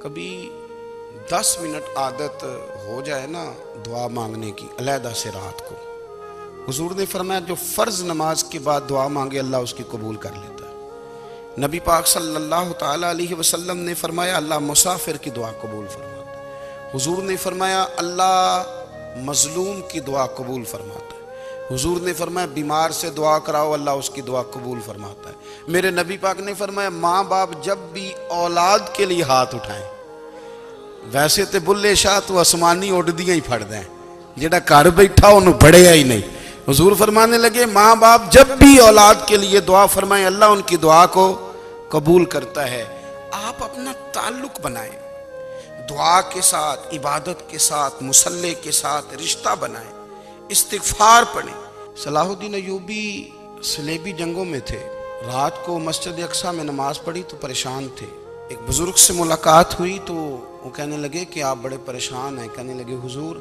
کبھی 10 منٹ عادت ہو جائے نا دعا مانگنے کی علیحدہ سے رات کو، حضور نے فرمایا جو فرض نماز کے بعد دعا مانگے اللہ اس کی قبول کر لیتا ہے۔ نبی پاک صلی اللہ تعالیٰ علیہ وسلم نے فرمایا اللہ مسافر کی دعا قبول فرماتا ہے۔ حضور نے فرمایا اللہ مظلوم کی دعا قبول فرماتا ہے۔ حضور نے فرمایا بیمار سے دعا کراؤ اللہ اس کی دعا قبول فرماتا ہے۔ میرے نبی پاک نے فرمایا ماں باپ جب بھی اولاد کے لیے ہاتھ اٹھائیں، ویسے تے بلے شاہ تو آسمانی اڈدیاں ہی پھڑ دیں، جڑا گھر بیٹھا انہوں بڑھیا ہی نہیں۔ حضور فرمانے لگے ماں باپ جب بھی اولاد کے لیے دعا فرمائیں اللہ ان کی دعا کو قبول کرتا ہے۔ آپ اپنا تعلق بنائیں دعا کے ساتھ، عبادت کے ساتھ، مصلی کے ساتھ رشتہ بنائیں، استغفار پڑھیں۔ صلاح الدین ایوبی صلیبی جنگوں میں تھے، رات کو مسجد اقصی میں نماز پڑھی تو پریشان تھے۔ ایک بزرگ سے ملاقات ہوئی تو وہ کہنے لگے کہ آپ بڑے پریشان ہیں۔ کہنے لگے حضور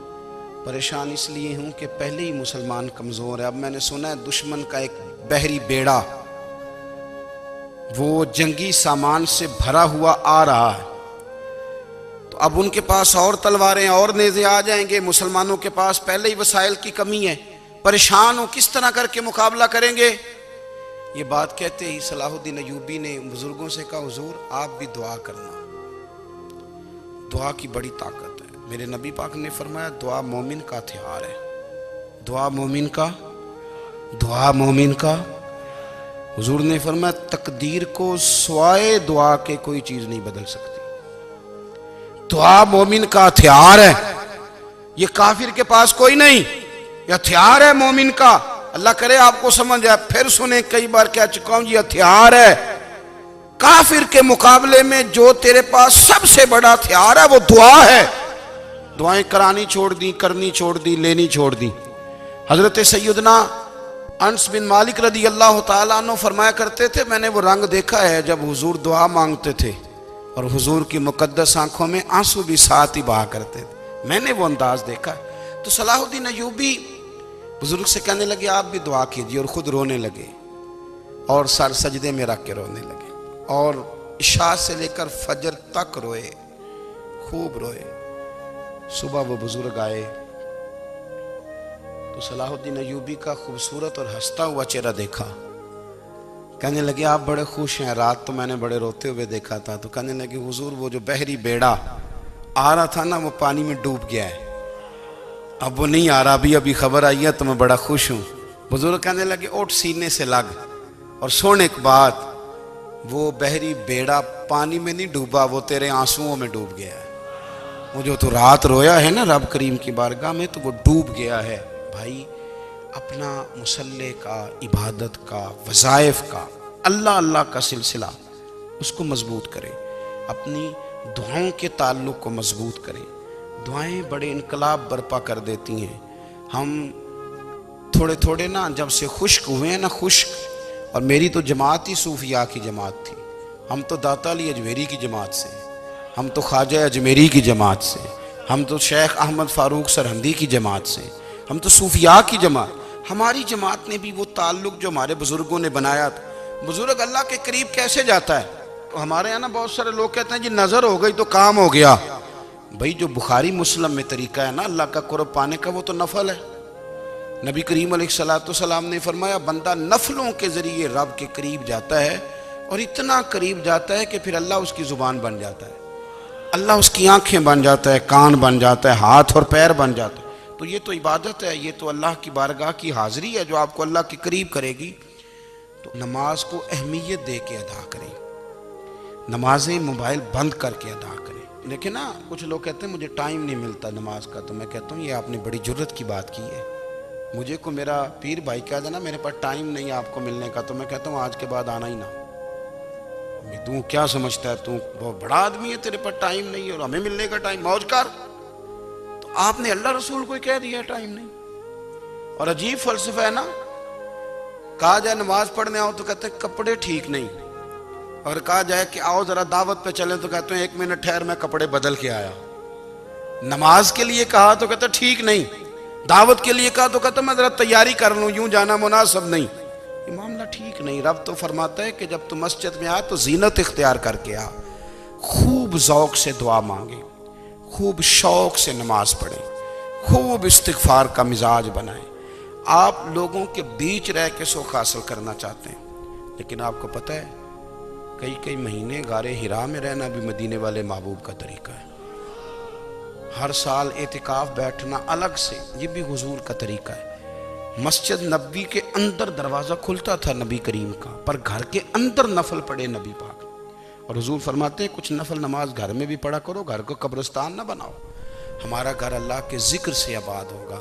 پریشان اس لیے ہوں کہ پہلے ہی مسلمان کمزور ہے، اب میں نے سنا ہے دشمن کا ایک بحری بیڑا وہ جنگی سامان سے بھرا ہوا آ رہا ہے، تو اب ان کے پاس اور تلواریں اور نیزے آ جائیں گے، مسلمانوں کے پاس پہلے ہی وسائل کی کمی ہے، پریشان ہو کس طرح کر کے مقابلہ کریں گے۔ یہ بات کہتے ہی صلاح الدین ایوبی نے بزرگوں سے کہا حضور آپ بھی دعا کرنا، دعا کی بڑی طاقت ہے۔ میرے نبی پاک نے فرمایا دعا مومن کا ہتھیار ہے، دعا مومن کا، دعا مومن کا۔ حضور نے فرمایا تقدیر کو سوائے دعا کے کوئی چیز نہیں بدل سکتی، دعا مومن کا ہتھیار ہے، یہ کافر کے پاس کوئی نہیں، یہ ہتھیار ہے مومن کا۔ اللہ کرے آپ کو سمجھ آئے، پھر سنیں کئی بار کہہ چکا ہوں یہ ہتھیار ہے۔ کافر کے مقابلے میں جو تیرے پاس سب سے بڑا ہتھیار ہے وہ دعا ہے۔ دعائیں کرانی چھوڑ دی، کرنی چھوڑ دی، لینی چھوڑ دی۔ حضرت سیدنا انس بن مالک رضی اللہ تعالیٰ عنہ فرمایا کرتے تھے میں نے وہ رنگ دیکھا ہے جب حضور دعا مانگتے تھے اور حضور کی مقدس آنکھوں میں آنسو بھی ساتھ ہی بہا کرتے تھے، میں نے وہ انداز دیکھا ہے۔ تو صلاح الدین ایوبی بزرگ سے کہنے لگے آپ بھی دعا کیجئے، اور خود رونے لگے اور سر سجدے میں رکھ کے رونے لگے، اور عشاء سے لے کر فجر تک روئے، خوب روئے۔ صبح وہ بزرگ آئے تو صلاح الدین ایوبی کا خوبصورت اور ہنستا ہوا چہرہ دیکھا، کہنے لگے آپ بڑے خوش ہیں، رات تو میں نے بڑے روتے ہوئے دیکھا تھا۔ تو کہنے لگے حضور وہ جو بحری بیڑا آ رہا تھا نا وہ پانی میں ڈوب گیا ہے، اب وہ نہیں آ رہا، ابھی خبر آئی ہے تو میں بڑا خوش ہوں۔ بزرگ کہنے لگے اٹھ سینے سے لگ، اور سن ایک بات، وہ بحری بیڑا پانی میں نہیں ڈوبا، وہ تیرے آنسوؤں میں ڈوب گیا ہے۔ وہ جو تو رات رویا ہے نا رب کریم کی بارگاہ میں تو وہ ڈوب گیا ہے۔ بھائی اپنا مصلی کا، عبادت کا، وظائف کا، اللہ اللہ کا سلسلہ اس کو مضبوط کریں، اپنی دعاؤں کے تعلق کو مضبوط کریں۔ دعائیں بڑے انقلاب برپا کر دیتی ہیں۔ ہم تھوڑے نا جب سے خشک ہوئے ہیں نا، خشک، اور میری تو جماعت ہی صوفیاء کی جماعت تھی، ہم تو داتا علی اجمیری کی جماعت سے، ہم تو خواجہ اجمیری کی جماعت سے، ہم تو شیخ احمد فاروق سرہندی کی جماعت سے، ہم تو صوفیاء کی جماعت۔ ہماری جماعت نے بھی وہ تعلق جو ہمارے بزرگوں نے بنایا تھا۔ بزرگ اللہ کے قریب کیسے جاتا ہے؟ ہمارے یہاں نا بہت سارے لوگ کہتے ہیں جی نظر ہو گئی تو کام ہو گیا۔ بھئی جو بخاری مسلم میں طریقہ ہے نا اللہ کا قرب پانے کا وہ تو نفل ہے۔ نبی کریم علیہ السلام نے فرمایا بندہ نفلوں کے ذریعے رب کے قریب جاتا ہے، اور اتنا قریب جاتا ہے کہ پھر اللہ اس کی زبان بن جاتا ہے، اللہ اس کی آنکھیں بن جاتا ہے، کان بن جاتا ہے، ہاتھ اور پیر بن جاتا ہے۔ تو یہ تو عبادت ہے، یہ تو اللہ کی بارگاہ کی حاضری ہے جو آپ کو اللہ کے قریب کرے گی۔ تو نماز کو اہمیت دے کے ادا کریں، نمازیں موبائل بند کر کے ادا کریں۔ لیکن نا کچھ لوگ کہتے ہیں مجھے ٹائم نہیں ملتا نماز کا، تو میں کہتا ہوں یہ آپ نے بڑی جرت کی بات کی ہے۔ مجھے کو میرا پیر بھائی کہہ دینا میرے پاس ٹائم نہیں آپ کو ملنے کا، تو میں کہتا ہوں آج کے بعد آنا ہی نہ۔ تو کیا سمجھتا ہے تو بہت بڑا آدمی ہے، تیرے پاس ٹائم نہیں ہے اور ہمیں ملنے کا ٹائم، موج کر۔ تو آپ نے اللہ رسول کو کہہ دیا ٹائم نہیں۔ اور عجیب فلسفہ ہے نا، کہا جائے نماز پڑھنے آؤ تو کہتے ہیں کپڑے ٹھیک نہیں، اور کہا جائے کہ آؤ ذرا دعوت پہ چلیں تو کہتے ہیں 1 منٹ ٹھہر میں کپڑے بدل کے آیا۔ نماز کے لیے کہا تو کہتے ہیں ٹھیک نہیں، دعوت کے لیے کہا تو کہتے ہیں میں ذرا تیاری کر لوں، یوں جانا مناسب نہیں۔ یہ معاملہ ٹھیک نہیں۔ رب تو فرماتا ہے کہ جب تو مسجد میں آ تو زینت اختیار کر کے آ، خوب ذوق سے دعا مانگیں، خوب شوق سے نماز پڑھیں، خوب استغفار کا مزاج بنائیں۔ آپ لوگوں کے بیچ رہ کے سکھ حاصل کرنا چاہتے ہیں، لیکن آپ کو پتہ ہے کئی مہینے غار حرا میں رہنا بھی مدینے والے محبوب کا طریقہ ہے۔ ہر سال اعتکاف بیٹھنا الگ سے، یہ بھی حضور کا طریقہ ہے۔ مسجد نبی کے اندر دروازہ کھلتا تھا نبی کریم کا، پر گھر کے اندر نفل پڑھے نبی پاک، اور حضور فرماتے ہیں کچھ نفل نماز گھر میں بھی پڑھا کرو، گھر کو قبرستان نہ بناؤ، ہمارا گھر اللہ کے ذکر سے آباد ہوگا۔